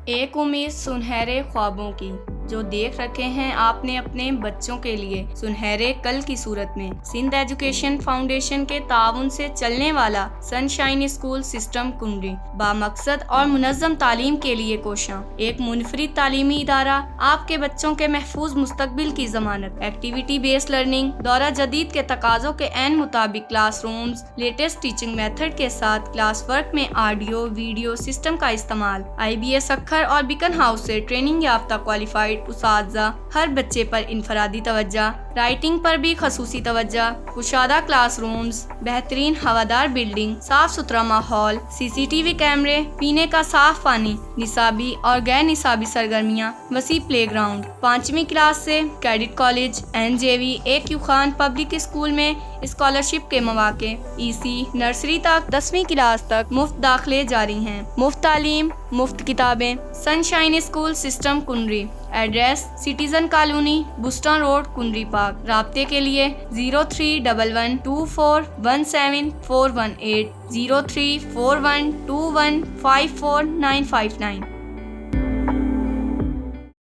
ایک امید سنہرے خوابوں کی جو دیکھ رکھے ہیں آپ نے اپنے بچوں کے لیے سنہرے کل کی صورت میں۔ سندھ ایجوکیشن فاؤنڈیشن کے تعاون سے چلنے والا سن شائن اسکول سسٹم کنڈی بامقصد اور منظم تعلیم کے لیے کوشاں ایک منفرد تعلیمی ادارہ آپ کے بچوں کے محفوظ مستقبل کی ضمانت۔ ایکٹیویٹی بیس لرننگ، دورہ جدید کے تقاضوں کے عین مطابق class rooms, latest teaching method کے ساتھ کلاس ورک میں آڈیو ویڈیو سسٹم کا استعمال، IBS اکھر اور بیکن ہاؤس سے ٹریننگ یافتہ کوالیفائڈ اساتذہ، ہر بچے پر انفرادی توجہ، رائٹنگ پر بھی خصوصی توجہ، کشادہ کلاس رومز، بہترین ہوادار بلڈنگ، صاف ستھرا ماحول، CCTV کیمرے، پینے کا صاف پانی، نصابی اور غیر نصابی سرگرمیاں، وسیع پلے گراؤنڈ۔ 5ویں کلاس سے cadet college NJV AQ Khan public school میں اسکالرشپ کے مواقع، EC نرسری تک 10ویں کلاس تک مفت داخلے جاری ہیں۔ مفت تعلیم، مفت کتابیں۔ سن شائن اسکول سسٹم کنڈری، ایڈریس سٹیزن کالونی، بسٹن روڈ، کنڈری پارک۔ رابطے کے لیے 0311241741 03412154959۔